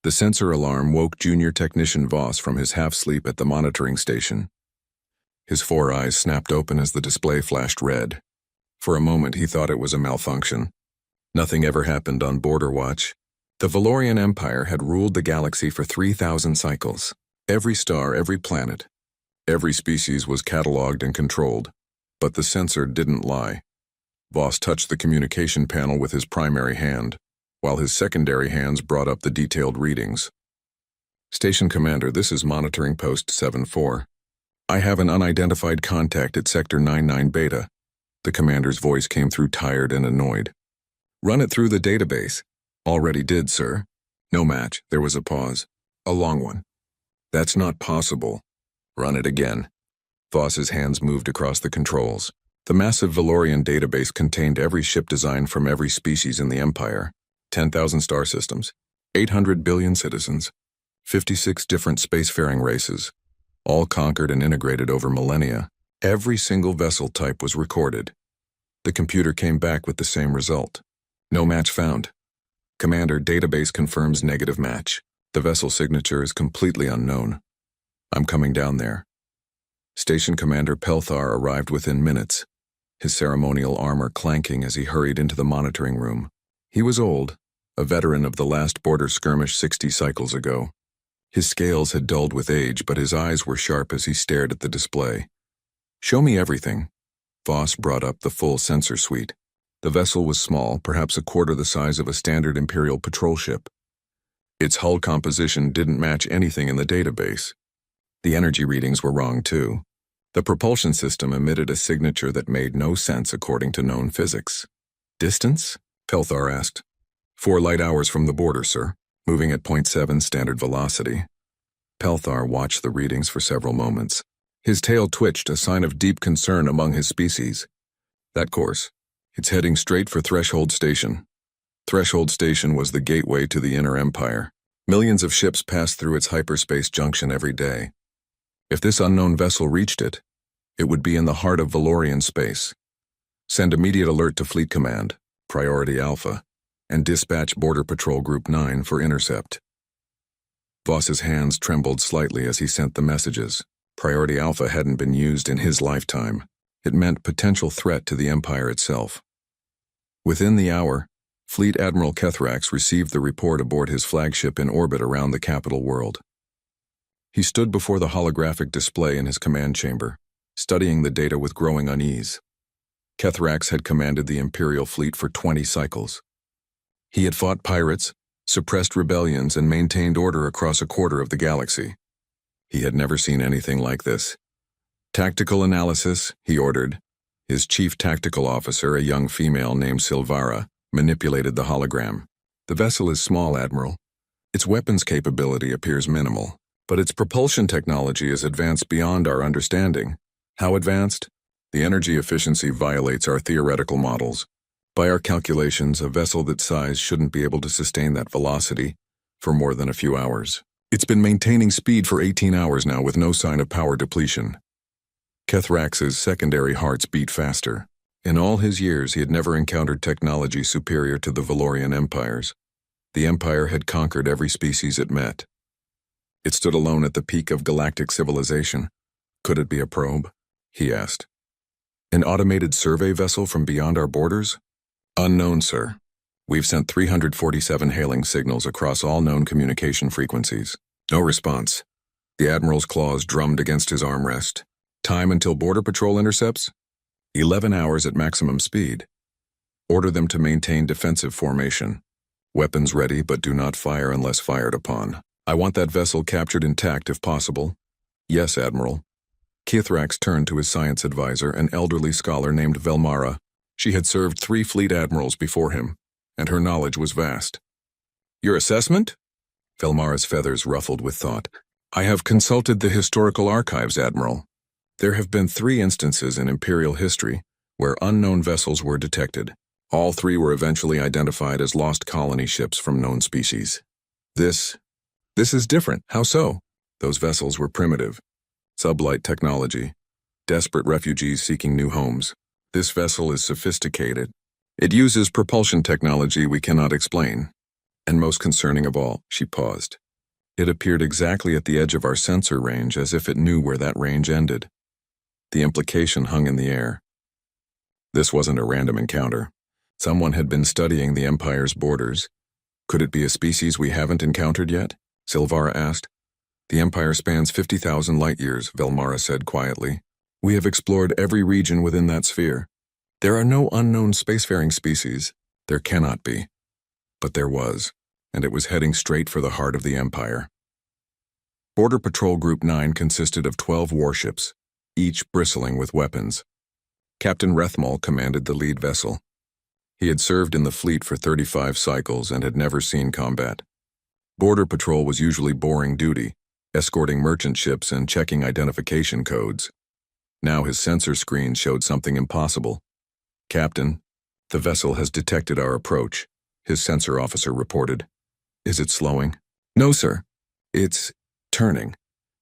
The sensor alarm woke Junior Technician Voss from his half-sleep at the monitoring station. His 4 eyes snapped open as the display flashed red. For a moment he thought it was a malfunction. Nothing ever happened on Border Watch. The Valorian Empire had ruled the galaxy for 3,000 cycles. Every star, every planet, every species was catalogued and controlled. But the sensor didn't lie. Voss touched the communication panel with his primary hand, while his secondary hands brought up the detailed readings. Station Commander, this is Monitoring Post 7-4. I have an unidentified contact at Sector 99 Beta. The commander's voice came through tired and annoyed. Run it through the database. Already did, sir. No match. There was a pause. A long one. That's not possible. Run it again. Voss's hands moved across the controls. The massive Valorian database contained every ship design from every species in the Empire. 10,000 star systems, 800 billion citizens, 56 different spacefaring races, all conquered and integrated over millennia. Every single vessel type was recorded. The computer came back with the same result. No match found. Commander, database confirms negative match. The vessel signature is completely unknown. I'm coming down there. Station Commander Pelthar arrived within minutes, his ceremonial armor clanking as he hurried into the monitoring room. He was old, a veteran of the last border skirmish 60 cycles ago. His scales had dulled with age, but his eyes were sharp as he stared at the display. Show me everything. Voss brought up the full sensor suite. The vessel was small, perhaps a quarter the size of a standard Imperial patrol ship. Its hull composition didn't match anything in the database. The energy readings were wrong, too. The propulsion system emitted a signature that made no sense according to known physics. Distance? Pelthar asked. 4 light hours from the border, sir, moving at 0.7 standard velocity. Pelthar watched the readings for several moments. His tail twitched, a sign of deep concern among his species. That course. It's heading straight for Threshold Station. Threshold Station was the gateway to the Inner Empire. Millions of ships passed through its hyperspace junction every day. If this unknown vessel reached it, it would be in the heart of Valorian space. Send immediate alert to Fleet Command, Priority Alpha, and dispatch Border Patrol Group 9 for intercept. Voss's hands trembled slightly as he sent the messages. Priority Alpha hadn't been used in his lifetime. It meant potential threat to the Empire itself. Within the hour, Fleet Admiral Kethrax received the report aboard his flagship in orbit around the capital world. He stood before the holographic display in his command chamber, studying the data with growing unease. Kethrax had commanded the Imperial fleet for 20 cycles. He had fought pirates, suppressed rebellions, and maintained order across a quarter of the galaxy. He had never seen anything like this. Tactical analysis, he ordered. His chief tactical officer, a young female named Silvara, manipulated the hologram. The vessel is small, Admiral. Its weapons capability appears minimal, but its propulsion technology is advanced beyond our understanding. How advanced? The energy efficiency violates our theoretical models. By our calculations, a vessel that size shouldn't be able to sustain that velocity for more than a few hours. It's been maintaining speed for 18 hours now with no sign of power depletion. Kethrax's secondary hearts beat faster. In all his years, he had never encountered technology superior to the Valorian Empire's. The Empire had conquered every species it met. It stood alone at the peak of galactic civilization. Could it be a probe? He asked. An automated survey vessel from beyond our borders? Unknown, sir. We've sent 347 hailing signals across all known communication frequencies. No response. The Admiral's claws drummed against his armrest. Time until Border Patrol intercepts? 11 hours at maximum speed. Order them to maintain defensive formation. Weapons ready, but do not fire unless fired upon. I want that vessel captured intact if possible. Yes, Admiral. Kethrax turned to his science advisor, an elderly scholar named Velmara. She had served 3 fleet admirals before him, and her knowledge was vast. Your assessment? Velmara's feathers ruffled with thought. I have consulted the historical archives, Admiral. There have been 3 instances in Imperial history where unknown vessels were detected. All 3 were eventually identified as lost colony ships from known species. This is different. How so? Those vessels were primitive. Sublight technology. Desperate refugees seeking new homes. This vessel is sophisticated. It uses propulsion technology we cannot explain. And most concerning of all, she paused. It appeared exactly at the edge of our sensor range, as if it knew where that range ended. The implication hung in the air. This wasn't a random encounter. Someone had been studying the Empire's borders. Could it be a species we haven't encountered yet? Silvara asked. The Empire spans 50,000 light-years, Velmara said quietly. We have explored every region within that sphere. There are no unknown spacefaring species. There cannot be. But there was, and it was heading straight for the heart of the Empire. Border Patrol Group 9 consisted of 12 warships, each bristling with weapons. Captain Rethmal commanded the lead vessel. He had served in the fleet for 35 cycles and had never seen combat. Border Patrol was usually boring duty, escorting merchant ships and checking identification codes. Now his sensor screen showed something impossible. Captain, the vessel has detected our approach, his sensor officer reported. Is it slowing? No, sir. It's turning.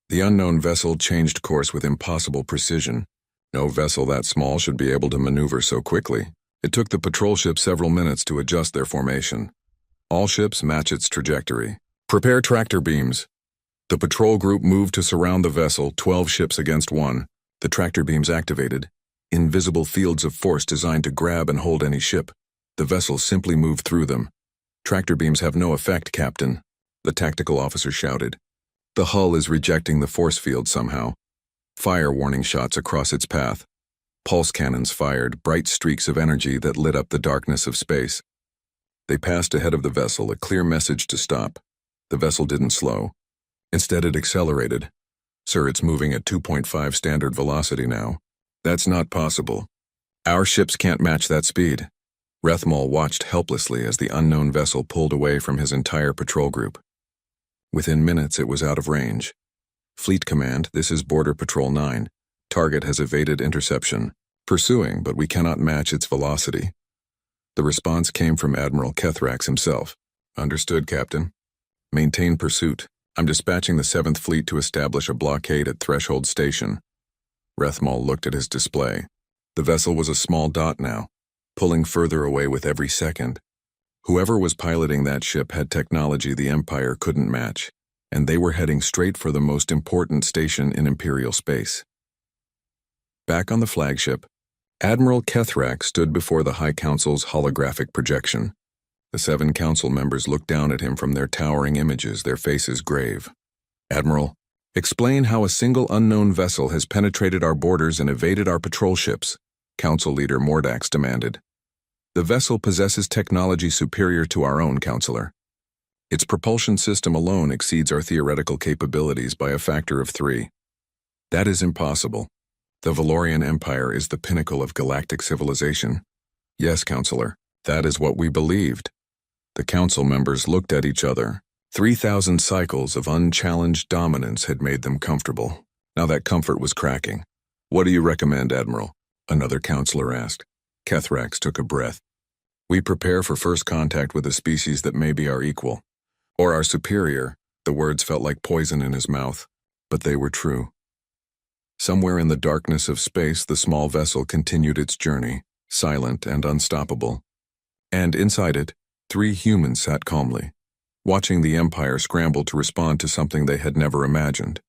The unknown vessel changed course with impossible precision. No vessel that small should be able to maneuver so quickly. It took the patrol ship several minutes to adjust their formation. All ships match its trajectory. Prepare tractor beams. The patrol group moved to surround the vessel, 12 ships against 1. The tractor beams activated. Invisible fields of force designed to grab and hold any ship. The vessel simply moved through them. Tractor beams have no effect, Captain, the tactical officer shouted. The hull is rejecting the force field somehow. Fire warning shots across its path. Pulse cannons fired, bright streaks of energy that lit up the darkness of space. They passed ahead of the vessel, a clear message to stop. The vessel didn't slow. Instead, it accelerated. Sir, it's moving at 2.5 standard velocity now. That's not possible. Our ships can't match that speed. Rethmal watched helplessly as the unknown vessel pulled away from his entire patrol group. Within minutes, it was out of range. Fleet Command, this is Border Patrol 9. Target has evaded interception. Pursuing, but we cannot match its velocity. The response came from Admiral Kethrax himself. Understood, Captain. Maintain pursuit. I'm dispatching the 7th Fleet to establish a blockade at Threshold Station. Rethmal looked at his display. The vessel was a small dot now, pulling further away with every second. Whoever was piloting that ship had technology the Empire couldn't match, and they were heading straight for the most important station in Imperial space. Back on the flagship, Admiral Kethrax stood before the High Council's holographic projection. The 7 council members looked down at him from their towering images, their faces grave. Admiral, explain how a single unknown vessel has penetrated our borders and evaded our patrol ships, Council Leader Mordax demanded. The vessel possesses technology superior to our own, Counselor. Its propulsion system alone exceeds our theoretical capabilities by a factor of 3. That is impossible. The Valorian Empire is the pinnacle of galactic civilization. Yes, Counselor, that is what we believed. The council members looked at each other. 3,000 cycles of unchallenged dominance had made them comfortable. Now that comfort was cracking. What do you recommend, Admiral? Another counselor asked. Kethrax took a breath. We prepare for first contact with a species that may be our equal. Or our superior. The words felt like poison in his mouth, but they were true. Somewhere in the darkness of space, the small vessel continued its journey, silent and unstoppable. And inside it, 3 humans sat calmly, watching the Empire scramble to respond to something they had never imagined.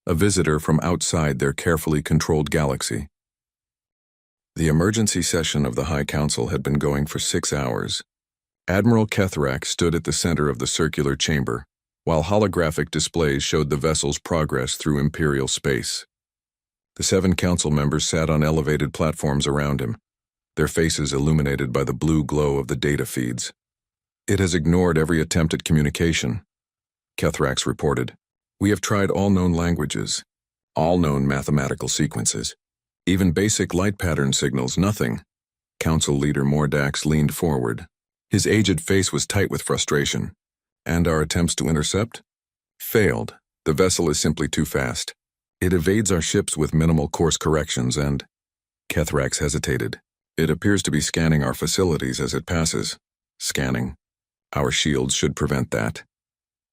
A visitor from outside their carefully controlled galaxy. The emergency session of the High Council had been going for 6 hours. Admiral Kethrax stood at the center of the circular chamber, while holographic displays showed the vessel's progress through Imperial space. The 7 council members sat on elevated platforms around him, their faces illuminated by the blue glow of the data feeds. It has ignored every attempt at communication, Kethrax reported. We have tried all known languages, all known mathematical sequences. Even basic light pattern signals, nothing. Council Leader Mordax leaned forward. His aged face was tight with frustration. And our attempts to intercept? Failed. The vessel is simply too fast. It evades our ships with minimal course corrections and... Kethrax hesitated. It appears to be scanning our facilities as it passes. Scanning. Our shields should prevent that.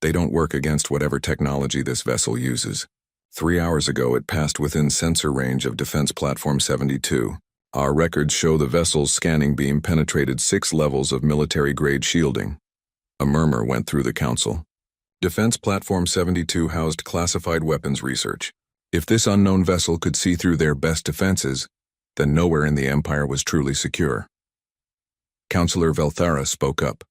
They don't work against whatever technology this vessel uses. 3 hours ago, it passed within sensor range of Defense Platform 72. Our records show the vessel's scanning beam penetrated 6 levels of military-grade shielding. A murmur went through the council. Defense Platform 72 housed classified weapons research. If this unknown vessel could see through their best defenses, then nowhere in the Empire was truly secure. Councillor Velthara spoke up.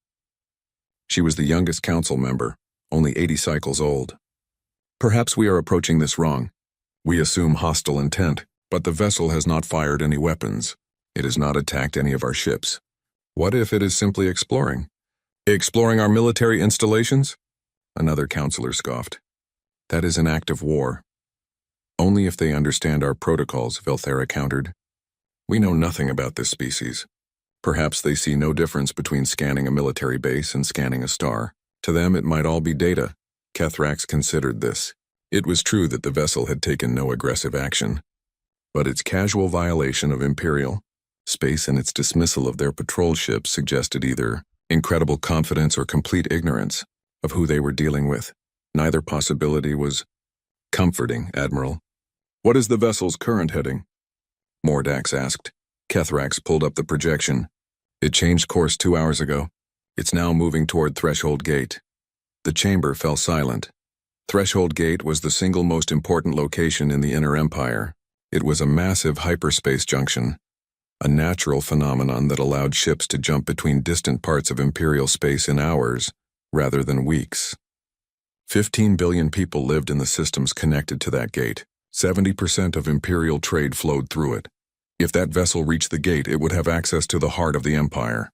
She was the youngest council member, only 80 cycles old. Perhaps we are approaching this wrong. We assume hostile intent, but the vessel has not fired any weapons. It has not attacked any of our ships. What if it is simply exploring? Exploring our military installations? Another councillor scoffed. That is an act of war. Only if they understand our protocols, Velthara countered. We know nothing about this species. Perhaps they see no difference between scanning a military base and scanning a star. To them, it might all be data. Kethrax considered this. It was true that the vessel had taken no aggressive action, but its casual violation of Imperial space and its dismissal of their patrol ships suggested either incredible confidence or complete ignorance of who they were dealing with. Neither possibility was comforting, Admiral. What is the vessel's current heading? Mordax asked. Kethrax pulled up the projection. It changed course 2 hours ago. It's now moving toward Threshold Gate. The chamber fell silent. Threshold Gate was the single most important location in the Inner Empire. It was a massive hyperspace junction, a natural phenomenon that allowed ships to jump between distant parts of Imperial space in hours rather than weeks. 15 billion people lived in the systems connected to that gate. 70% of Imperial trade flowed through it. If that vessel reached the gate, it would have access to the heart of the Empire.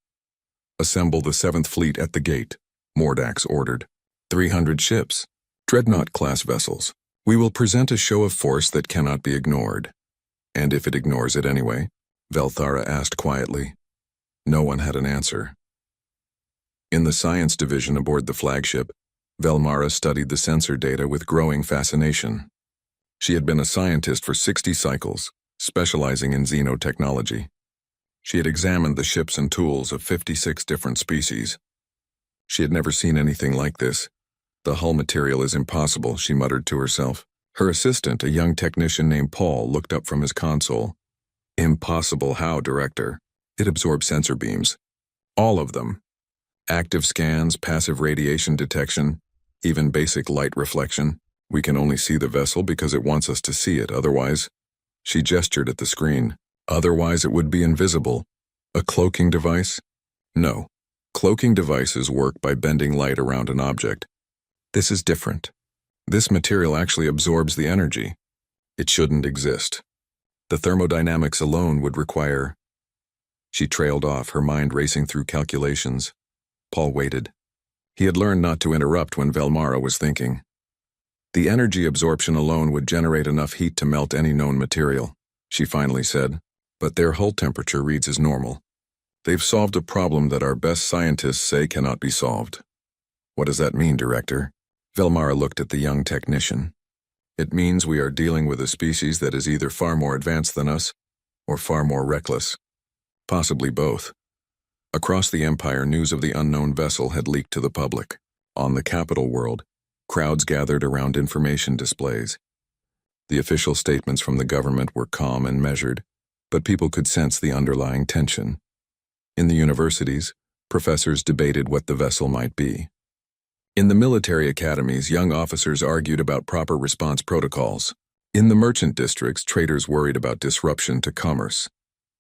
Assemble the 7th Fleet at the gate, Mordax ordered. 300 ships, Dreadnought-class vessels. We will present a show of force that cannot be ignored. And if it ignores it anyway? Velthara asked quietly. No one had an answer. In the science division aboard the flagship, Velmara studied the sensor data with growing fascination. She had been a scientist for 60 cycles, specializing in xenotechnology. She had examined the ships and tools of 56 different species. She had never seen anything like this. The hull material is impossible, she muttered to herself. Her assistant, a young technician named Paul, looked up from his console. Impossible how, Director? It absorbs sensor beams. All of them. Active scans, passive radiation detection, even basic light reflection. We can only see the vessel because it wants us to see it, otherwise... She gestured at the screen. Otherwise it would be invisible. A cloaking device? No. Cloaking devices work by bending light around an object. This is different. This material actually absorbs the energy. It shouldn't exist. The thermodynamics alone would require... She trailed off, her mind racing through calculations. Paul waited. He had learned not to interrupt when Velmara was thinking. The energy absorption alone would generate enough heat to melt any known material, she finally said, but their hull temperature reads as normal. They've solved a problem that our best scientists say cannot be solved. What does that mean, Director? Velmara looked at the young technician. It means we are dealing with a species that is either far more advanced than us, or far more reckless. Possibly both. Across the Empire, news of the unknown vessel had leaked to the public. On the capital world, crowds gathered around information displays. The official statements from the government were calm and measured, but people could sense the underlying tension. In the universities, professors debated what the vessel might be. In the military academies, young officers argued about proper response protocols. In the merchant districts, traders worried about disruption to commerce.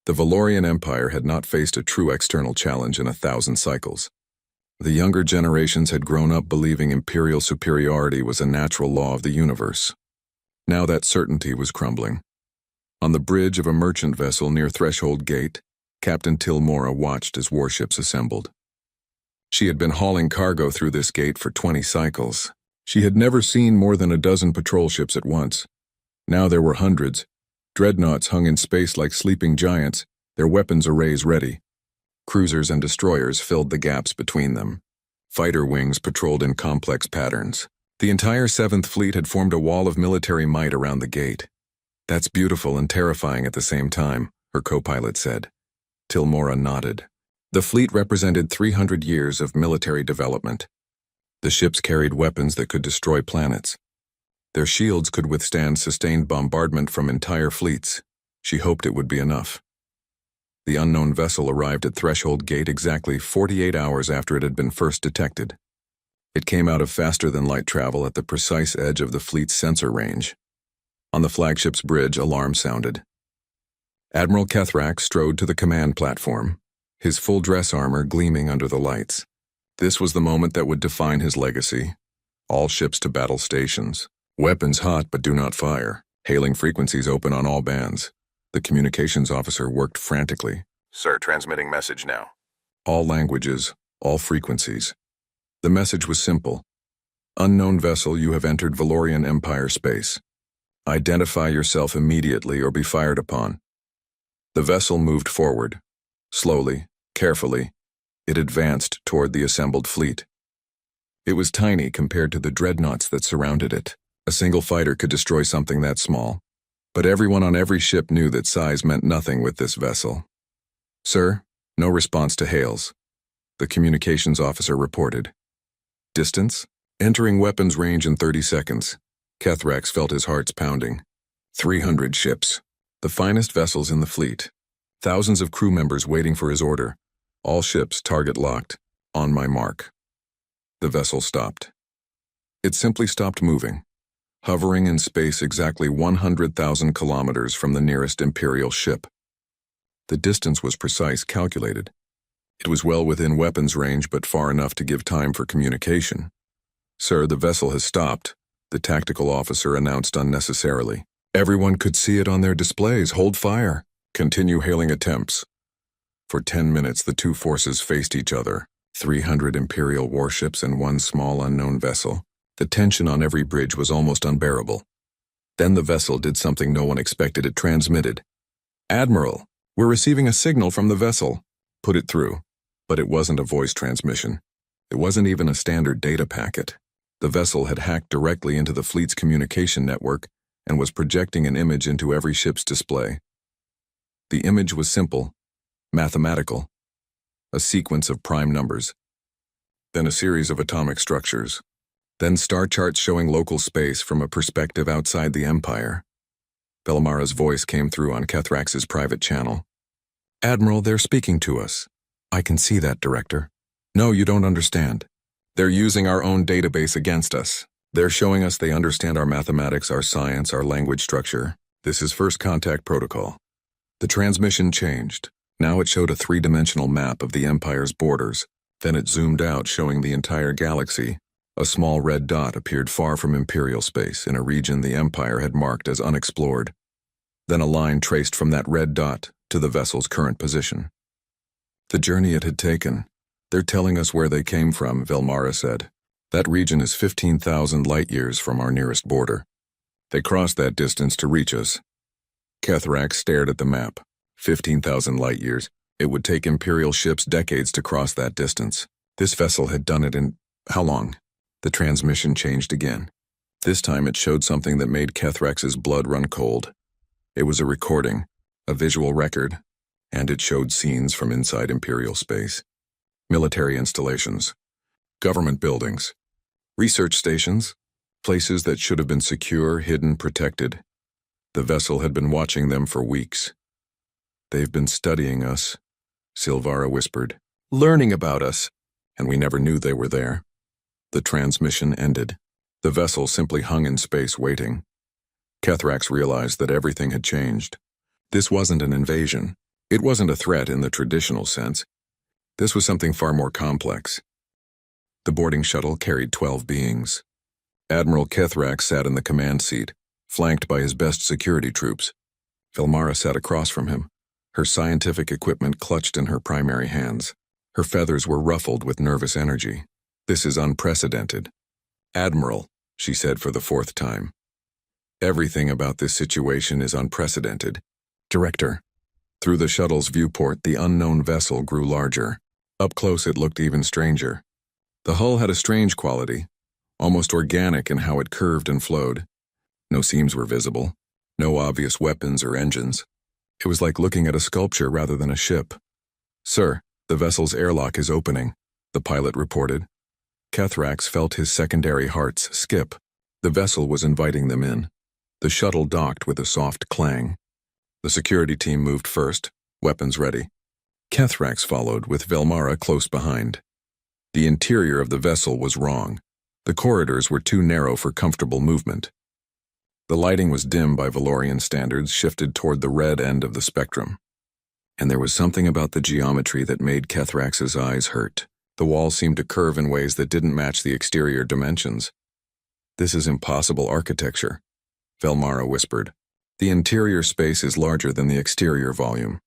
The Valorian Empire had not faced a true external challenge in 1,000 cycles. The younger generations had grown up believing imperial superiority was a natural law of the universe. Now that certainty was crumbling. On the bridge of a merchant vessel near Threshold Gate, Captain Tilmora watched as warships assembled. She had been hauling cargo through this gate for 20 cycles. She had never seen more than a dozen patrol ships at once. Now there were hundreds. Dreadnoughts hung in space like sleeping giants, their weapons arrays ready. Cruisers and destroyers filled the gaps between them. Fighter wings patrolled in complex patterns. The entire 7th Fleet had formed a wall of military might around the gate. That's beautiful and terrifying at the same time, her co-pilot said. Tilmora nodded. The fleet represented 300 years of military development. The ships carried weapons that could destroy planets. Their shields could withstand sustained bombardment from entire fleets. She hoped it would be enough. The unknown vessel arrived at Threshold Gate exactly 48 hours after it had been first detected. It came out of faster-than-light travel at the precise edge of the fleet's sensor range. On the flagship's bridge, alarm sounded. Admiral Kethrak strode to the command platform, his full dress armor gleaming under the lights. This was the moment that would define his legacy. All ships to battle stations. Weapons hot but do not fire. Hailing frequencies open on all bands. The communications officer worked frantically. Sir, transmitting message now. All languages, all frequencies. The message was simple. Unknown vessel, you have entered Valorian Empire space. Identify yourself immediately or be fired upon. The vessel moved forward. Slowly, carefully, it advanced toward the assembled fleet. It was tiny compared to the dreadnoughts that surrounded it. A single fighter could destroy something that small. But everyone on every ship knew that size meant nothing with this vessel. Sir, no response to hails. The communications officer reported. Distance? Entering weapons range in 30 seconds. Kethrax felt his heart's pounding. 300 ships. The finest vessels in the fleet. Thousands of crew members waiting for his order. All ships target locked. On my mark. The vessel stopped. It simply stopped moving, hovering in space exactly 100,000 kilometers from the nearest Imperial ship. The distance was precise, calculated. It was well within weapons range, but far enough to give time for communication. Sir, the vessel has stopped, the tactical officer announced unnecessarily. Everyone could see it on their displays. Hold fire. Continue hailing attempts. For 10 minutes, the two forces faced each other. 300 Imperial warships and one small unknown vessel. The tension on every bridge was almost unbearable. Then the vessel did something no one expected. It transmitted. Admiral, we're receiving a signal from the vessel. Put it through. But it wasn't a voice transmission. It wasn't even a standard data packet. The vessel had hacked directly into the fleet's communication network and was projecting an image into every ship's display. The image was simple, mathematical, a sequence of prime numbers, then a series of atomic structures, then star charts showing local space from a perspective outside the Empire. Velmara's voice came through on Kethrax's private channel. Admiral, they're speaking to us. I can see that, Director. No, you don't understand. They're using our own database against us. They're showing us they understand our mathematics, our science, our language structure. This is first contact protocol. The transmission changed. Now it showed a three-dimensional map of the Empire's borders. Then it zoomed out, showing the entire galaxy. A small red dot appeared far from Imperial space, in a region the Empire had marked as unexplored. Then a line traced from that red dot to the vessel's current position. The journey it had taken. They're telling us where they came from, Velmara said. That region is 15,000 light-years from our nearest border. They crossed that distance to reach us. Kethrak stared at the map. 15,000 light-years. It would take Imperial ships decades to cross that distance. This vessel had done it in... how long? The transmission changed again. This time it showed something that made Kethrax's blood run cold. It was a recording, a visual record, and it showed scenes from inside Imperial space. Military installations, government buildings, research stations, places that should have been secure, hidden, protected. The vessel had been watching them for weeks. They've been studying us, Silvara whispered, learning about us, and we never knew they were there. The transmission ended. The vessel simply hung in space waiting. Kethrax realized that everything had changed. This wasn't an invasion. It wasn't a threat in the traditional sense. This was something far more complex. The boarding shuttle carried 12 beings. Admiral Kethrak sat in the command seat, flanked by his best security troops. Velmara sat across from him, her scientific equipment clutched in her primary hands. Her feathers were ruffled with nervous energy. This is unprecedented. Admiral, she said for the 4th time. Everything about this situation is unprecedented. Director. Through the shuttle's viewport, the unknown vessel grew larger. Up close, it looked even stranger. The hull had a strange quality, almost organic in how it curved and flowed. No seams were visible, no obvious weapons or engines. It was like looking at a sculpture rather than a ship. Sir, the vessel's airlock is opening, the pilot reported. Kethrax felt his secondary hearts skip. The vessel was inviting them in. The shuttle docked with a soft clang. The security team moved first, weapons ready. Kethrax followed, with Velmara close behind. The interior of the vessel was wrong. The corridors were too narrow for comfortable movement. The lighting was dim by Valorian standards, shifted toward the red end of the spectrum. And there was something about the geometry that made Kethrax's eyes hurt. The walls seemed to curve in ways that didn't match the exterior dimensions. "This is impossible architecture," Velmara whispered. "The interior space is larger than the exterior volume."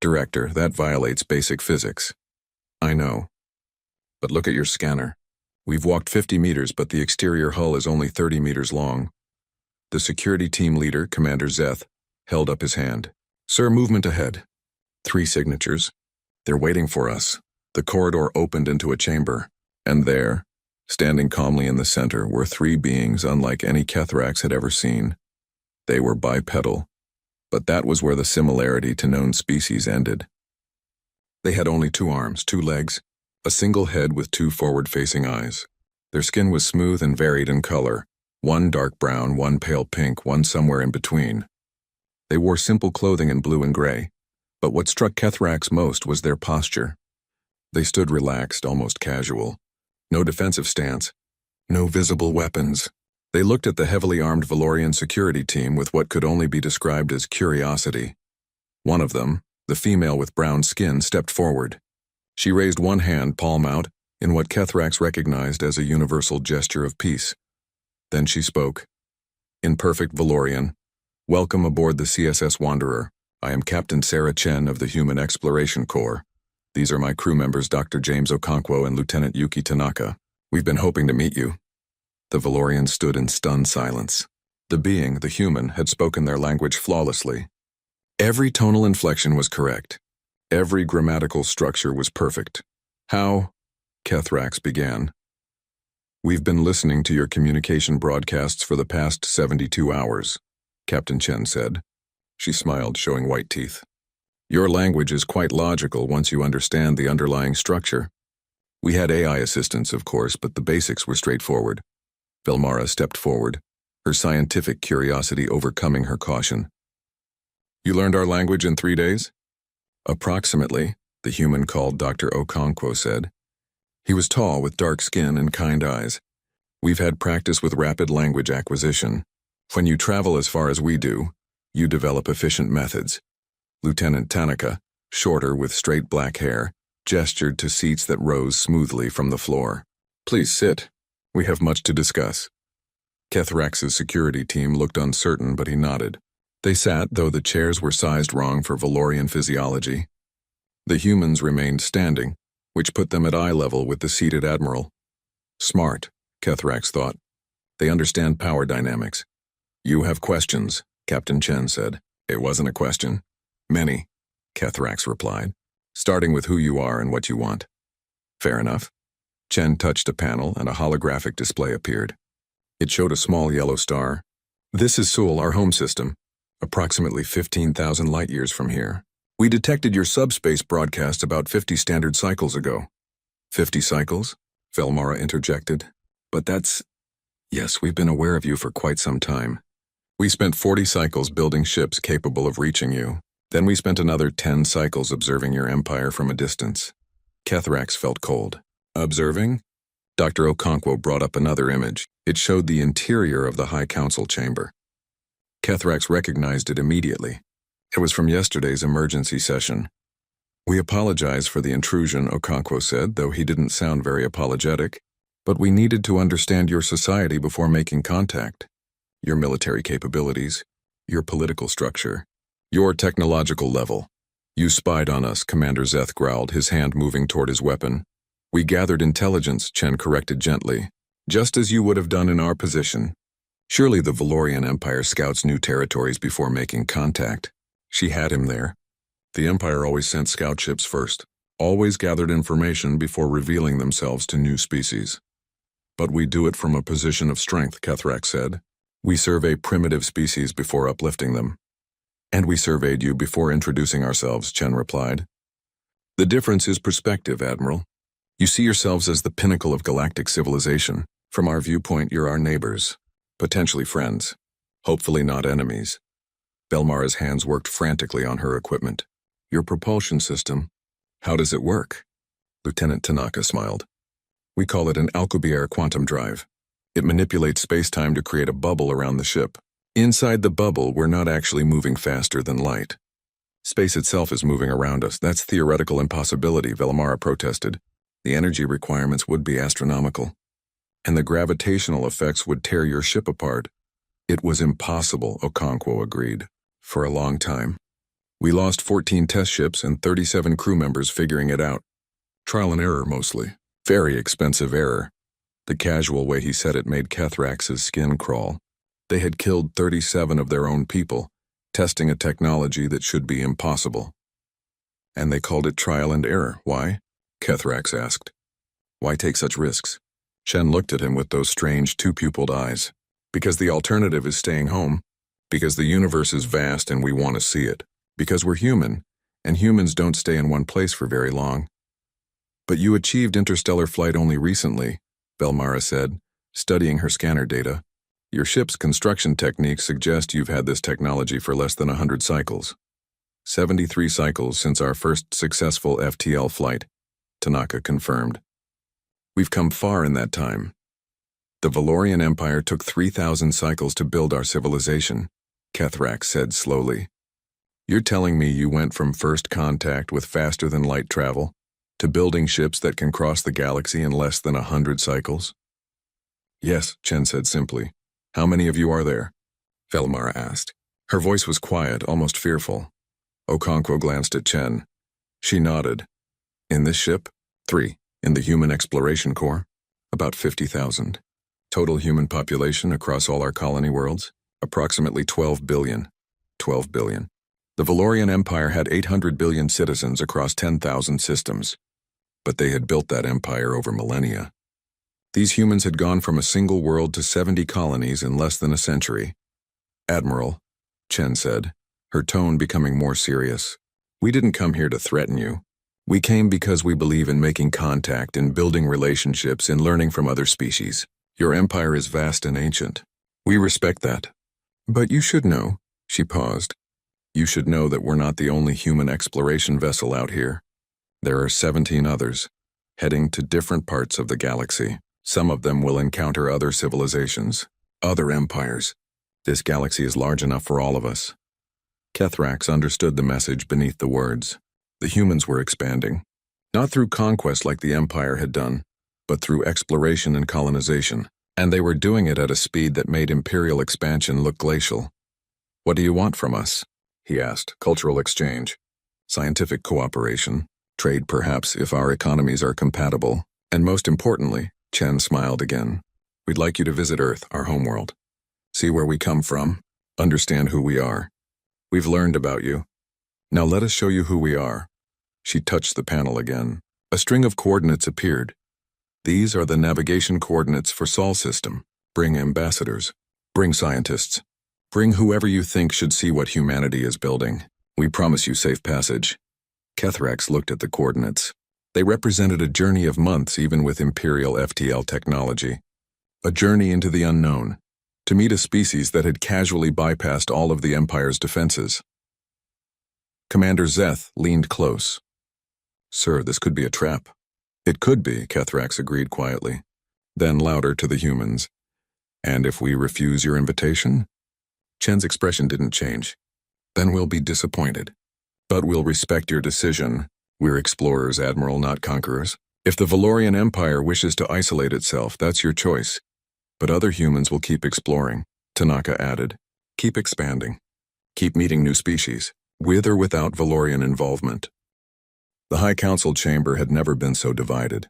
"Director, that violates basic physics." "I know. But look at your scanner. We've walked 50 meters, but the exterior hull is only 30 meters long." The security team leader, Commander Zeth, held up his hand. "Sir, movement ahead." 3 signatures. "They're waiting for us." The corridor opened into a chamber, and there, standing calmly in the center, were 3 beings unlike any Kethrax had ever seen. They were bipedal, but that was where the similarity to known species ended. They had only 2 arms, 2 legs, a single head with 2 forward-facing eyes. Their skin was smooth and varied in color, one dark brown, one pale pink, one somewhere in between. They wore simple clothing in blue and gray, but what struck Kethrax most was their posture. They stood relaxed, almost casual. No defensive stance, no visible weapons. They looked at the heavily armed Valorian security team with what could only be described as curiosity. One of them, the female with brown skin, stepped forward. She raised one hand, palm out, in what Kethrax recognized as a universal gesture of peace. Then she spoke. In perfect Valorian, "Welcome aboard the CSS Wanderer. I am Captain Sarah Chen of the Human Exploration Corps. These are my crew members, Dr. James Okonkwo and Lieutenant Yuki Tanaka. We've been hoping to meet you." The Valorian stood in stunned silence. The being, the human, had spoken their language flawlessly. Every tonal inflection was correct. Every grammatical structure was perfect. "How?" Kethrax began. "We've been listening to your communication broadcasts for the past 72 hours, Captain Chen said. She smiled, showing white teeth. "Your language is quite logical once you understand the underlying structure. We had AI assistance, of course, but the basics were straightforward." Velmara stepped forward, her scientific curiosity overcoming her caution. "You learned our language in 3 days?" "Approximately," the human called Dr. Okonkwo said. He was tall, with dark skin and kind eyes. "We've had practice with rapid language acquisition. When you travel as far as we do, you develop efficient methods." Lieutenant Tanaka, shorter with straight black hair, gestured to seats that rose smoothly from the floor. "Please sit. We have much to discuss." Kethrax's security team looked uncertain, but he nodded. They sat, though the chairs were sized wrong for Valorian physiology. The humans remained standing, which put them at eye level with the seated admiral. Smart, Kethrax thought. They understand power dynamics. "You have questions," Captain Chen said. "It wasn't a question." "Many," Kethrax replied, "starting with who you are and what you want." "Fair enough." Chen touched a panel and a holographic display appeared. It showed a small yellow star. "This is Seoul, our home system, approximately 15,000 light-years from here. We detected your subspace broadcast about 50 standard cycles ago." "50 cycles?" Velmara interjected. "But that's—" "Yes, we've been aware of you for quite some time. We spent 40 cycles building ships capable of reaching you. Then we spent another 10 cycles observing your empire from a distance." Kethrax felt cold. "Observing?" Dr. Okonkwo brought up another image. It showed the interior of the High Council chamber. Kethrax recognized it immediately. It was from yesterday's emergency session. "We apologize for the intrusion," Okonkwo said, though he didn't sound very apologetic. "But we needed to understand your society before making contact. Your military capabilities, your political structure, your technological level. You spied on us," Commander Zeth growled, his hand moving toward his weapon. "We gathered intelligence," Chen corrected gently, "just as you would have done in our position." Surely the Valorian Empire scouts new territories before making contact. She had him there. The Empire always sent scout ships first, always gathered information before revealing themselves to new species. "But we do it from a position of strength," Kethrax said. "We survey primitive species before uplifting them." "And we surveyed you before introducing ourselves," Chen replied. "The difference is perspective, Admiral. You see yourselves as the pinnacle of galactic civilization. From our viewpoint, you're our neighbors, potentially friends, hopefully not enemies." Velmara's hands worked frantically on her equipment. Your propulsion system. How does it work? Lieutenant Tanaka smiled. We call it an Alcubierre quantum drive. It manipulates space-time to create a bubble around the ship. Inside the bubble, we're not actually moving faster than light. Space itself is moving around us. That's theoretical impossibility, Vellamara protested. The energy requirements would be astronomical. And the gravitational effects would tear your ship apart. It was impossible, Okonkwo agreed. For a long time. We lost 14 test ships and 37 crew members figuring it out. Trial and error, mostly. Very expensive error. The casual way he said it made Kethrax's skin crawl. They had killed 37 of their own people, testing a technology that should be impossible. And they called it trial and error. Why? Kethrax asked. Why take such risks? Chen looked at him with those strange two-pupiled eyes. Because the alternative is staying home. Because the universe is vast and we want to see it. Because we're human, and humans don't stay in one place for very long. But you achieved interstellar flight only recently, Velmara said, studying her scanner data. Your ship's construction techniques suggest you've had this technology for less than 100 cycles. 73 cycles since our first successful FTL flight, Tanaka confirmed. We've come far in that time. The Valorian Empire took 3,000 cycles to build our civilization, Kethrax said slowly. You're telling me you went from first contact with faster-than-light travel to building ships that can cross the galaxy in less than 100 cycles? Yes, Chen said simply. How many of you are there? Velmara asked. Her voice was quiet, almost fearful. Okonkwo glanced at Chen. She nodded. In this ship? 3. In the Human Exploration Corps? About 50,000. Total human population across all our colony worlds? Approximately 12 billion. 12 billion. The Valorian Empire had 800 billion citizens across 10,000 systems. But they had built that empire over millennia. These humans had gone from a single world to 70 colonies in less than a century. Admiral, Chen said, her tone becoming more serious. We didn't come here to threaten you. We came because we believe in making contact, in building relationships, in learning from other species. Your empire is vast and ancient. We respect that. But you should know, she paused. You should know that we're not the only human exploration vessel out here. There are 17 others, heading to different parts of the galaxy. Some of them will encounter other civilizations, other empires. This galaxy is large enough for all of us. Kethrax understood the message beneath the words. The humans were expanding. Not through conquest like the Empire had done, but through exploration and colonization. And they were doing it at a speed that made imperial expansion look glacial. What do you want from us? He asked. Cultural exchange. Scientific cooperation. Trade perhaps if our economies are compatible. And most importantly, Chen smiled again. We'd like you to visit Earth, our homeworld. See where we come from. Understand who we are. We've learned about you. Now let us show you who we are. She touched the panel again. A string of coordinates appeared. These are the navigation coordinates for Sol system. Bring ambassadors. Bring scientists. Bring whoever you think should see what humanity is building. We promise you safe passage. Kethrax looked at the coordinates. They represented a journey of months even with Imperial FTL technology. A journey into the unknown, to meet a species that had casually bypassed all of the Empire's defenses. Commander Zeth leaned close. Sir, this could be a trap. It could be, Kethrax agreed quietly. Then louder to the humans. And if we refuse your invitation? Chen's expression didn't change. Then we'll be disappointed. But we'll respect your decision. We're explorers, Admiral, not conquerors. If the Valorian Empire wishes to isolate itself, that's your choice. But other humans will keep exploring, Tanaka added. Keep expanding. Keep meeting new species, with or without Valorian involvement. The High Council chamber had never been so divided.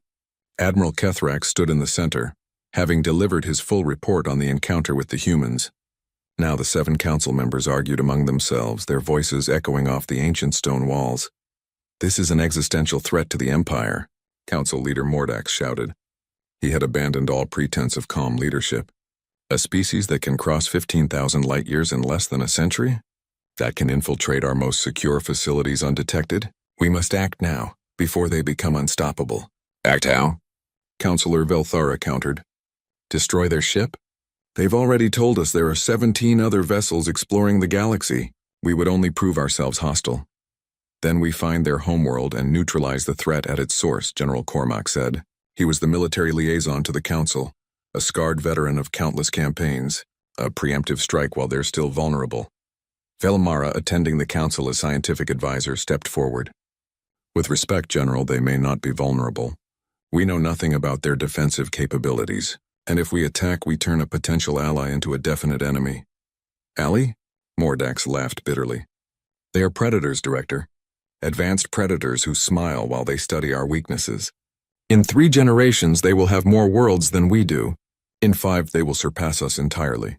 Admiral Kethrax stood in the center, having delivered his full report on the encounter with the humans. Now the 7 council members argued among themselves, their voices echoing off the ancient stone walls. This is an existential threat to the Empire, Council Leader Mordax shouted. He had abandoned all pretense of calm leadership. A species that can cross 15,000 light-years in less than a century? That can infiltrate our most secure facilities undetected? We must act now, before they become unstoppable. Act how? Councilor Velthara countered. Destroy their ship? They've already told us there are 17 other vessels exploring the galaxy. We would only prove ourselves hostile. Then we find their homeworld and neutralize the threat at its source, General Cormac said. He was the military liaison to the Council, a scarred veteran of countless campaigns, a preemptive strike while they're still vulnerable. Velmara, attending the Council as scientific advisor, stepped forward. With respect, General, they may not be vulnerable. We know nothing about their defensive capabilities, and if we attack, we turn a potential ally into a definite enemy. Ally? Mordax laughed bitterly. They are predators, Director. Advanced predators who smile while they study our weaknesses. In 3 generations, they will have more worlds than we do. In 5, they will surpass us entirely.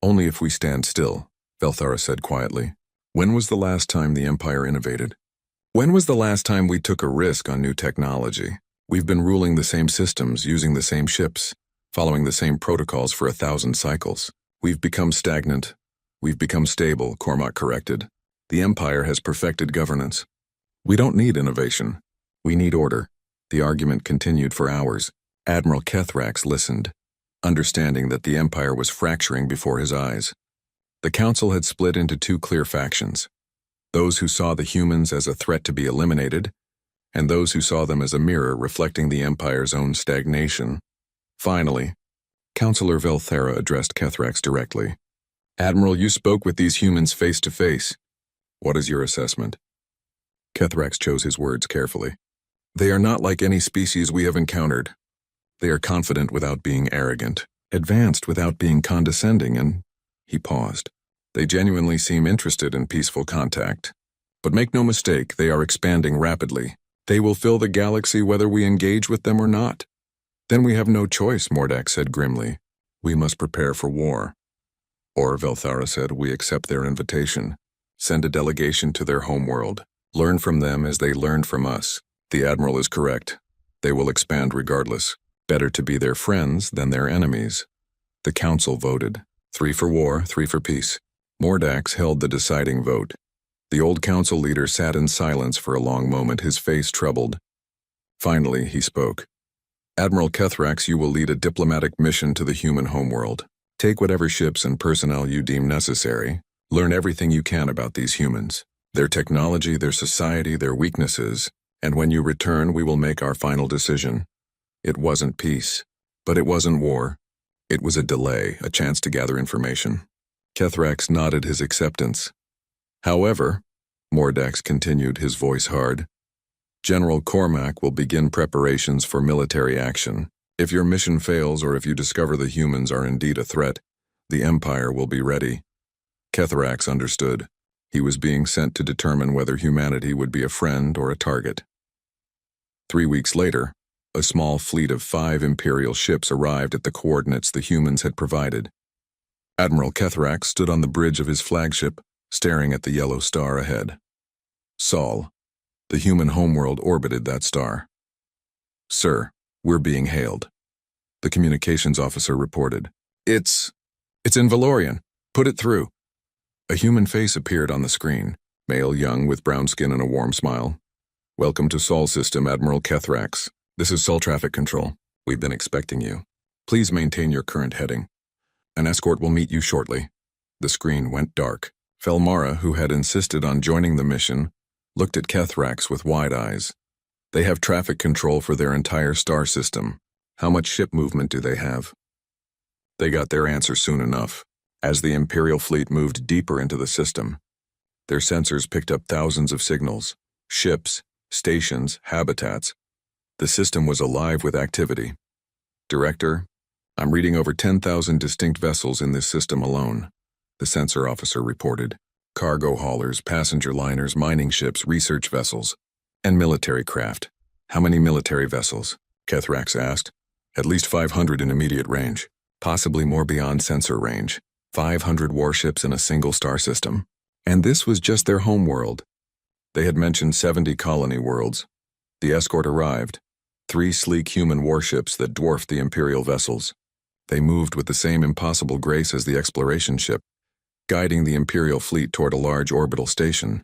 Only if we stand still, Velthara said quietly. When was the last time the Empire innovated? When was the last time we took a risk on new technology? We've been ruling the same systems, using the same ships, following the same protocols for 1,000 cycles. We've become stagnant. We've become stable, Cormac corrected. The Empire has perfected governance. We don't need innovation. We need order. The argument continued for hours. Admiral Kethrax listened, understanding that the Empire was fracturing before his eyes. The Council had split into 2 clear factions. Those who saw the humans as a threat to be eliminated, and those who saw them as a mirror reflecting the Empire's own stagnation. Finally, Councillor Velthara addressed Kethrax directly. Admiral, you spoke with these humans face to face. What is your assessment? Kethrax chose his words carefully. They are not like any species we have encountered. They are confident without being arrogant, advanced without being condescending, and he paused. They genuinely seem interested in peaceful contact. But make no mistake, they are expanding rapidly. They will fill the galaxy whether we engage with them or not. Then we have no choice, Mordax said grimly. We must prepare for war. Or, Velthara said, we accept their invitation. Send a delegation to their homeworld. Learn from them as they learned from us. The Admiral is correct. They will expand regardless. Better to be their friends than their enemies. The Council voted. 3 for war, 3 for peace. Mordax held the deciding vote. The old Council leader sat in silence for a long moment, his face troubled. Finally, he spoke. Admiral Kethrax, you will lead a diplomatic mission to the human homeworld. Take whatever ships and personnel you deem necessary. Learn everything you can about these humans, their technology, their society, their weaknesses, and when you return, we will make our final decision. It wasn't peace, but it wasn't war. It was a delay, a chance to gather information. Kethrax nodded his acceptance. However, Mordax continued, his voice hard, General Cormac will begin preparations for military action. If your mission fails or if you discover the humans are indeed a threat, the Empire will be ready. Kethrax understood. He was being sent to determine whether humanity would be a friend or a target. 3 weeks later, a small fleet of 5 Imperial ships arrived at the coordinates the humans had provided. Admiral Kethrax stood on the bridge of his flagship, staring at the yellow star ahead. Sol, the human homeworld, orbited that star. Sir, we're being hailed. The communications officer reported. It's in Valorian. Put it through. A human face appeared on the screen, male, young, with brown skin and a warm smile. Welcome to Sol System, Admiral Kethrax. This is Sol Traffic Control. We've been expecting you. Please maintain your current heading. An escort will meet you shortly. The screen went dark. Velmara, who had insisted on joining the mission, looked at Kethrax with wide eyes. They have traffic control for their entire star system. How much ship movement do they have? They got their answer soon enough. As the Imperial fleet moved deeper into the system, their sensors picked up thousands of signals, ships, stations, habitats. The system was alive with activity. Director, I'm reading over 10,000 distinct vessels in this system alone, the sensor officer reported. Cargo haulers, passenger liners, mining ships, research vessels, and military craft. How many military vessels? Kethrax asked. At least 500 in immediate range, possibly more beyond sensor range. 500 warships in a single star system. And this was just their home world. They had mentioned 70 colony worlds. The escort arrived. 3 sleek human warships that dwarfed the Imperial vessels. They moved with the same impossible grace as the exploration ship, guiding the Imperial fleet toward a large orbital station.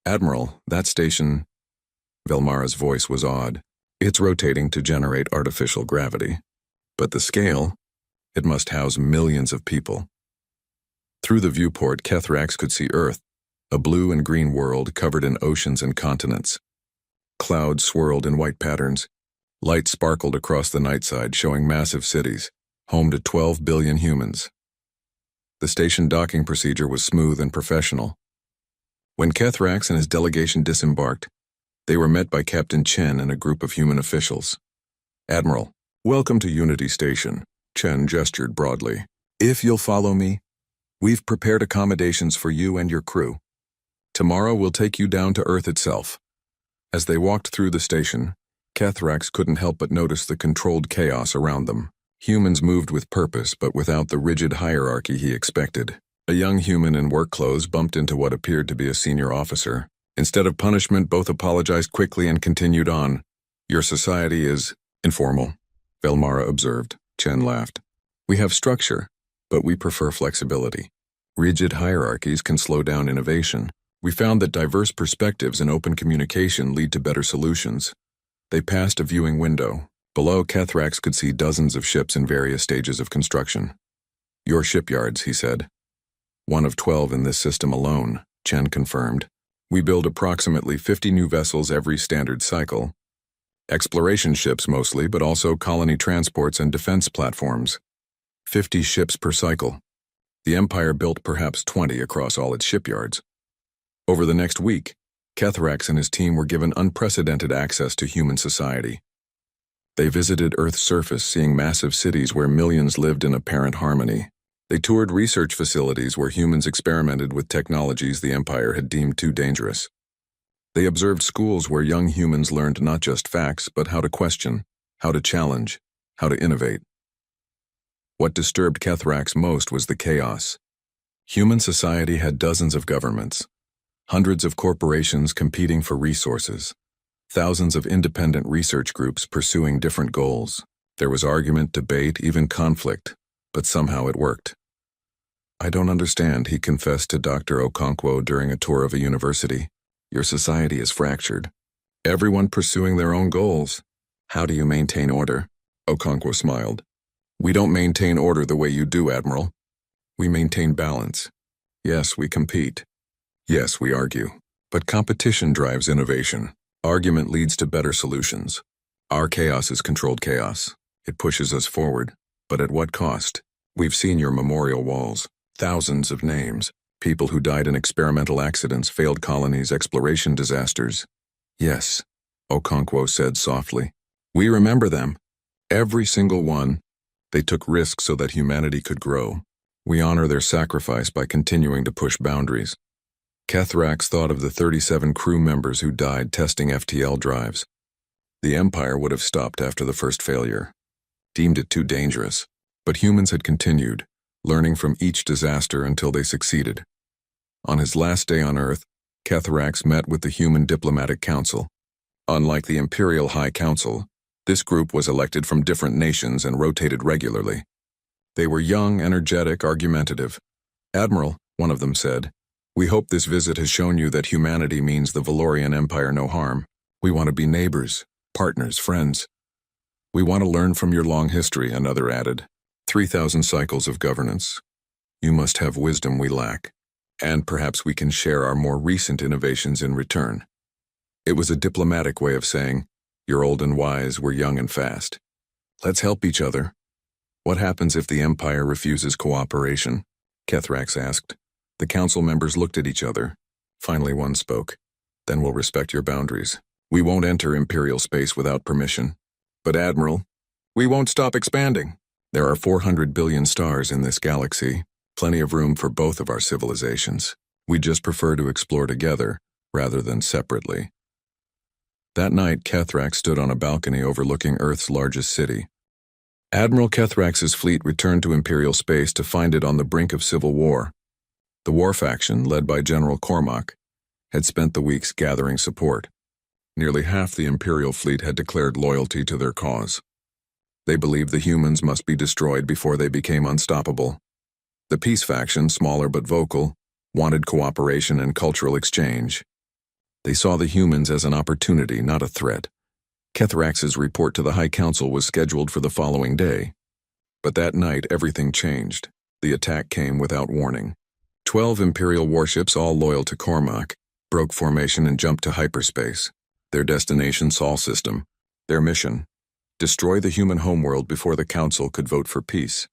Admiral, that station... Velmara's voice was odd. It's rotating to generate artificial gravity. But the scale... It must house millions of people. Through the viewport, Kethrax could see Earth, A blue and green world covered in oceans and continents. Clouds swirled in white patterns. Light sparkled across the night side, showing massive cities, home to 12 billion humans. The station docking procedure was smooth and professional. When Kethrax and his delegation disembarked, they were met by Captain Chen and a group of human officials. "Admiral, welcome to Unity Station," Chen gestured broadly. "If you'll follow me, we've prepared accommodations for you and your crew. Tomorrow we'll take you down to Earth itself." As they walked through the station, Kethrax couldn't help but notice the controlled chaos around them. Humans moved with purpose, but without the rigid hierarchy he expected. A young human in work clothes bumped into what appeared to be a senior officer. Instead of punishment, both apologized quickly and continued on. "Your society is informal," Velmara observed. Chen laughed. "We have structure, but we prefer flexibility. Rigid hierarchies can slow down innovation. We found that diverse perspectives and open communication lead to better solutions." They passed a viewing window. Below, Kethrax could see dozens of ships in various stages of construction. "Your shipyards," he said. "One of 12 in this system alone," Chen confirmed. "We build approximately 50 new vessels every standard cycle. Exploration ships mostly, but also colony transports and defense platforms. 50 ships per cycle. The Empire built perhaps 20 across all its shipyards." Over the next week, Kethrax and his team were given unprecedented access to human society. They visited Earth's surface, seeing massive cities where millions lived in apparent harmony. They toured research facilities where humans experimented with technologies the Empire had deemed too dangerous. They observed schools where young humans learned not just facts, but how to question, how to challenge, how to innovate. What disturbed Kethrax most was the chaos. Human society had dozens of governments, hundreds of corporations competing for resources, thousands of independent research groups pursuing different goals. There was argument, debate, even conflict, but somehow it worked. "I don't understand," he confessed to Dr. Okonkwo during a tour of a university. "Your society is fractured. Everyone pursuing their own goals. How do you maintain order?" Okonkwo smiled. "We don't maintain order the way you do, Admiral. We maintain balance. Yes, we compete. Yes, we argue. But competition drives innovation. Argument leads to better solutions. Our chaos is controlled chaos. It pushes us forward. But at what cost? We've seen your memorial walls. Thousands of names. People who died in experimental accidents, failed colonies, exploration disasters." "Yes," Okonkwo said softly. "We remember them. Every single one. They took risks so that humanity could grow. We honor their sacrifice by continuing to push boundaries." Kethrax thought of the 37 crew members who died testing FTL drives. The Empire would have stopped after the first failure, deemed it too dangerous. But humans had continued, learning from each disaster until they succeeded. On his last day on Earth, Kethrax met with the Human Diplomatic Council. Unlike the Imperial High Council, this group was elected from different nations and rotated regularly. They were young, energetic, argumentative. "Admiral," one of them said, "we hope this visit has shown you that humanity means the Valorian Empire no harm. We want to be neighbors, partners, friends. We want to learn from your long history," another added. 3,000 cycles of governance. You must have wisdom we lack, and perhaps we can share our more recent innovations in return. It was a diplomatic way of saying, "You're old and wise, we're young and fast. Let's help each other." "What happens if the Empire refuses cooperation?" Kethrax asked. The council members looked at each other. Finally one spoke. "Then we'll respect your boundaries. We won't enter Imperial space without permission." "But Admiral, we won't stop expanding." "There are 400 billion stars in this galaxy, plenty of room for both of our civilizations. We just prefer to explore together, rather than separately." That night, Kethrax stood on a balcony overlooking Earth's largest city. Admiral Kethrax's fleet returned to Imperial space to find it on the brink of civil war. The war faction, led by General Cormac, had spent the weeks gathering support. Nearly half the Imperial fleet had declared loyalty to their cause. They believed the humans must be destroyed before they became unstoppable. The peace faction, smaller but vocal, wanted cooperation and cultural exchange. They saw the humans as an opportunity, not a threat. Kethrax's report to the High Council was scheduled for the following day. But that night, everything changed. The attack came without warning. 12 Imperial warships, all loyal to Cormac, broke formation and jumped to hyperspace. Their destination, Sol system. Their mission: destroy the human homeworld before the Council could vote for peace.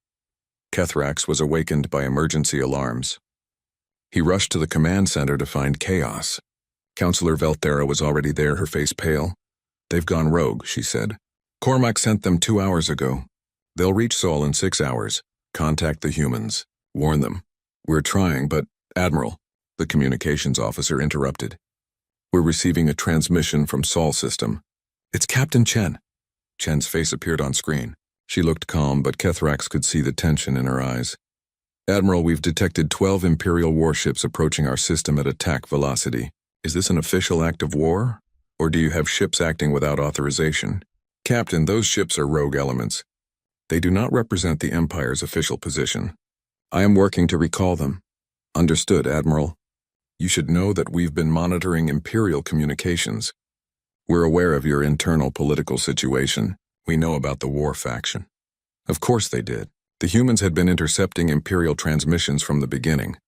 Kethrax was awakened by emergency alarms. He rushed to the command center to find chaos. Counselor Velthera was already there, her face pale. "They've gone rogue," she said. "Cormac sent them 2 hours ago. They'll reach Sol in 6 hours. Contact the humans. Warn them." "We're trying, but, Admiral," the communications officer interrupted. "We're receiving a transmission from Sol system. It's Captain Chen." Chen's face appeared on screen. She looked calm, but Kethrax could see the tension in her eyes. "Admiral, we've detected 12 Imperial warships approaching our system at attack velocity. Is this an official act of war? Or do you have ships acting without authorization?" "Captain, those ships are rogue elements. They do not represent the Empire's official position. I am working to recall them." "Understood, Admiral. You should know that we've been monitoring Imperial communications. We're aware of your internal political situation. We know about the war faction." Of course they did. The humans had been intercepting Imperial transmissions from the beginning.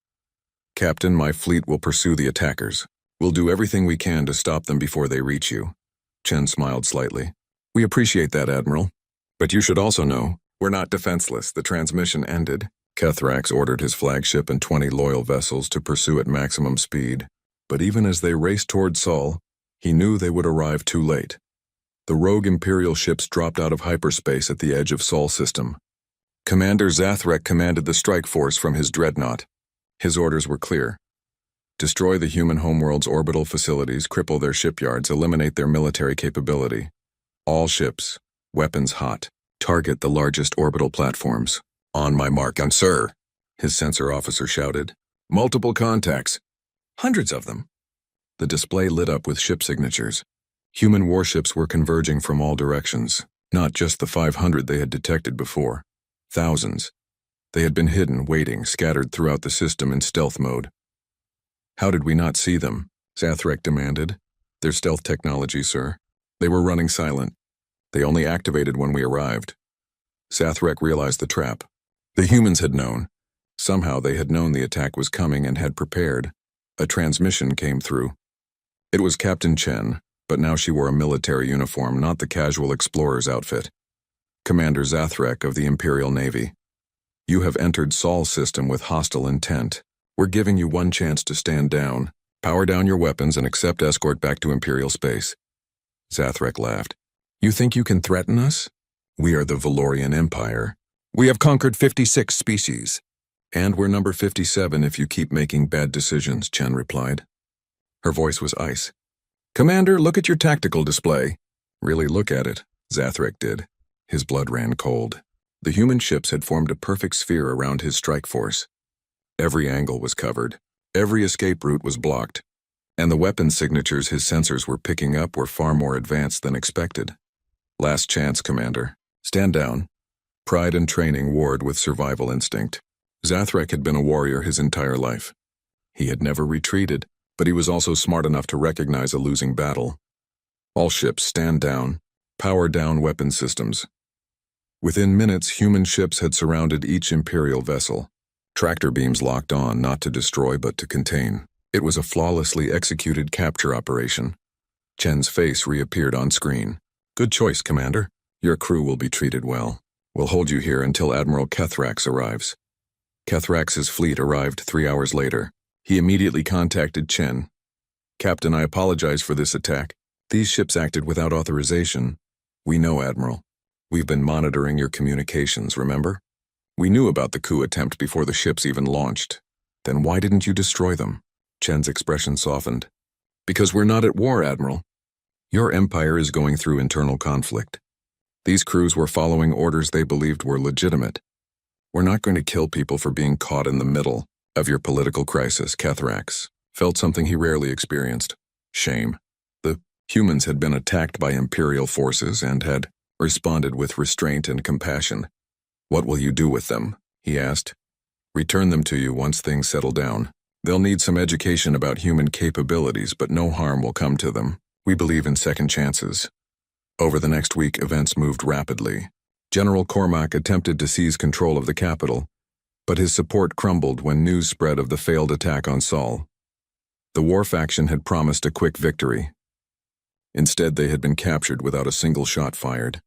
"Captain, my fleet will pursue the attackers. We'll do everything we can to stop them before they reach you." Chen smiled slightly. "We appreciate that, Admiral. But you should also know, we're not defenseless. The transmission ended." Kethrax ordered his flagship and 20 loyal vessels to pursue at maximum speed. But even as they raced toward Sol, he knew they would arrive too late. The rogue Imperial ships dropped out of hyperspace at the edge of Sol system. Commander Zathrek commanded the strike force from his dreadnought. His orders were clear: destroy the human homeworld's orbital facilities, cripple their shipyards, eliminate their military capability. All ships, weapons hot, target the largest orbital platforms. "On my mark, and sir," his sensor officer shouted. "Multiple contacts. Hundreds of them." The display lit up with ship signatures. Human warships were converging from all directions, not just the 500 they had detected before. Thousands. They had been hidden, waiting, scattered throughout the system in stealth mode. "How did we not see them?" Zathrek demanded. "Their stealth technology, sir. They were running silent. They only activated when we arrived." Zathrek realized the trap. The humans had known. Somehow they had known the attack was coming and had prepared. A transmission came through. It was Captain Chen, but now she wore a military uniform, not the casual explorer's outfit. "Commander Zathrek of the Imperial Navy. You have entered Sol's system with hostile intent. We're giving you one chance to stand down, power down your weapons, and accept escort back to Imperial space." Zathrek laughed. "You think you can threaten us? We are the Valorian Empire. We have conquered 56 species. And we're number 57 if you keep making bad decisions," Chen replied. Her voice was ice. "Commander, look at your tactical display." "Really look at it," Zathrek did. His blood ran cold. The human ships had formed a perfect sphere around his strike force. Every angle was covered. Every escape route was blocked. And the weapon signatures his sensors were picking up were far more advanced than expected. "Last chance, Commander. Stand down." Pride and training warred with survival instinct. Zathrek had been a warrior his entire life. He had never retreated, but he was also smart enough to recognize a losing battle. "All ships, stand down. Power down weapon systems." Within minutes, human ships had surrounded each Imperial vessel. Tractor beams locked on, not to destroy but to contain. It was a flawlessly executed capture operation. Chen's face reappeared on screen. "Good choice, Commander. Your crew will be treated well. We'll hold you here until Admiral Kethrax arrives." Kethrax's fleet arrived 3 hours later. He immediately contacted Chen. "Captain, I apologize for this attack. These ships acted without authorization." "We know, Admiral. We've been monitoring your communications, remember? We knew about the coup attempt before the ships even launched. Then why didn't you destroy them?" Chen's expression softened. "Because we're not at war, Admiral. Your empire is going through internal conflict. These crews were following orders they believed were legitimate. We're not going to kill people for being caught in the middle of your political crisis." Kethrax felt something he rarely experienced: shame. The humans had been attacked by Imperial forces and had responded with restraint and compassion. "What will you do with them?" he asked. "Return them to you once things settle down. They'll need some education about human capabilities, but no harm will come to them. We believe in second chances." Over the next week, events moved rapidly. General Cormac attempted to seize control of the capital. But his support crumbled when news spread of the failed attack on Sol. The war faction had promised a quick victory. Instead, they had been captured without a single shot fired.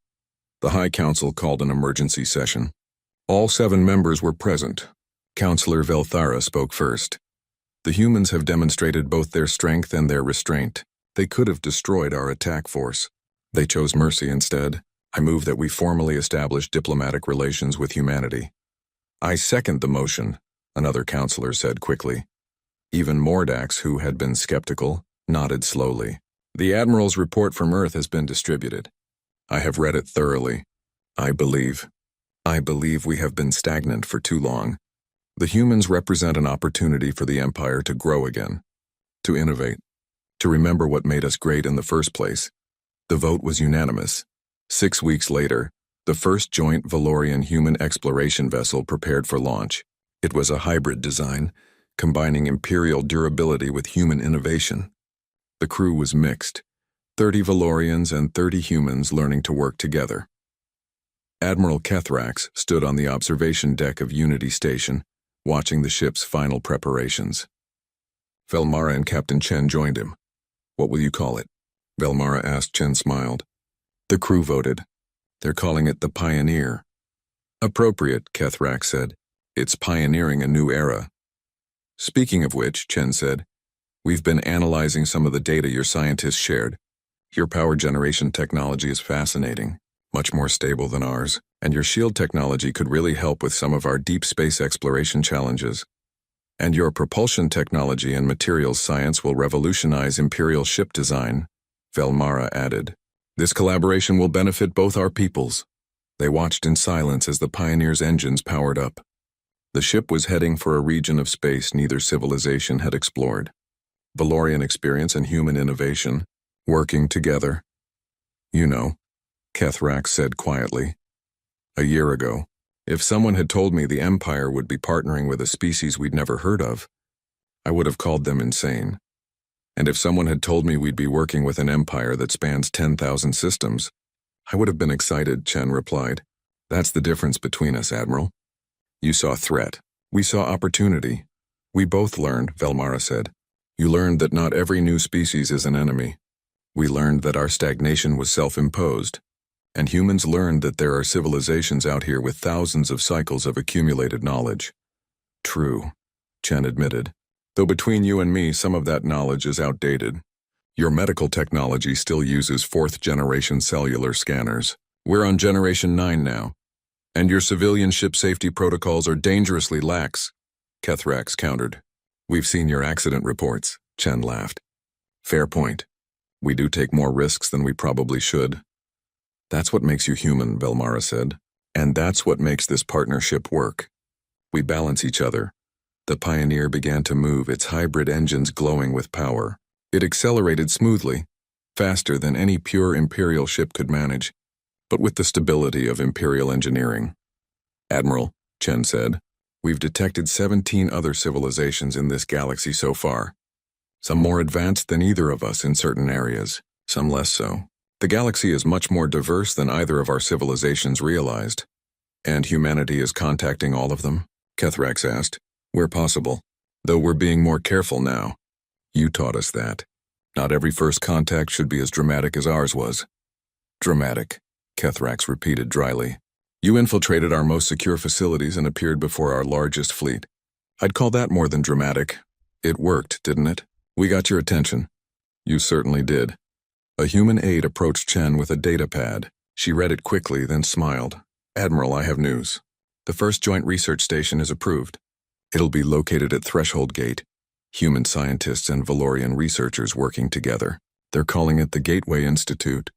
The High Council called an emergency session. All 7 members were present. Councillor Velthara spoke first. The humans have demonstrated both their strength and their restraint. They could have destroyed our attack force. They chose mercy instead. I move that we formally establish diplomatic relations with humanity. I second the motion, another councillor said quickly. Even Mordax, who had been skeptical, nodded slowly. The Admiral's report from Earth has been distributed. I have read it thoroughly. I believe we have been stagnant for too long. The humans represent an opportunity for the Empire to grow again, to innovate, to remember what made us great in the first place. The vote was unanimous. 6 weeks later, the first joint Valorian human exploration vessel prepared for launch. It was a hybrid design, combining Imperial durability with human innovation. The crew was mixed, 30 Valorians and 30 humans learning to work together. Admiral Kethrax stood on the observation deck of Unity Station, watching the ship's final preparations. Velmara and Captain Chen joined him. What will you call it? Velmara asked. Chen smiled. The crew voted. They're calling it the Pioneer. Appropriate, Kethrax said. It's pioneering a new era. Speaking of which, Chen said, we've been analyzing some of the data your scientists shared. Your power generation technology is fascinating, much more stable than ours, and your shield technology could really help with some of our deep space exploration challenges. And your propulsion technology and materials science will revolutionize Imperial ship design, Velmara added. This collaboration will benefit both our peoples. They watched in silence as the Pioneer's engines powered up. The ship was heading for a region of space neither civilization had explored. Valorian experience and human innovation, working together. You know, Kethrax said quietly. A year ago, if someone had told me the Empire would be partnering with a species we'd never heard of, I would have called them insane. And if someone had told me we'd be working with an empire that spans 10,000 systems, I would have been excited, Chen replied. That's the difference between us, Admiral. You saw threat. We saw opportunity. We both learned, Velmara said. You learned that not every new species is an enemy. We learned that our stagnation was self-imposed. And humans learned that there are civilizations out here with thousands of cycles of accumulated knowledge. True, Chen admitted. Though between you and me, some of that knowledge is outdated. Your medical technology still uses 4th-generation cellular scanners. We're on Generation 9 now. And your civilian ship safety protocols are dangerously lax, Kethrax countered. We've seen your accident reports, Chen laughed. Fair point. We do take more risks than we probably should. That's what makes you human, Velmara said. And that's what makes this partnership work. We balance each other. The Pioneer began to move, its hybrid engines glowing with power. It accelerated smoothly, faster than any pure Imperial ship could manage, but with the stability of Imperial engineering. Admiral, Chen said, we've detected 17 other civilizations in this galaxy so far. Some more advanced than either of us in certain areas, some less so. The galaxy is much more diverse than either of our civilizations realized. And humanity is contacting all of them? Kethrax asked. Where possible, though we're being more careful now. You taught us that. Not every first contact should be as dramatic as ours was. Dramatic, Kethrax repeated dryly. You infiltrated our most secure facilities and appeared before our largest fleet. I'd call that more than dramatic. It worked, didn't it? We got your attention. You certainly did. A human aide approached Chen with a data pad. She read it quickly, then smiled. Admiral, I have news. The first joint research station is approved. It'll be located at Threshold Gate. Human scientists and Valorian researchers working together. They're calling it the Gateway Institute.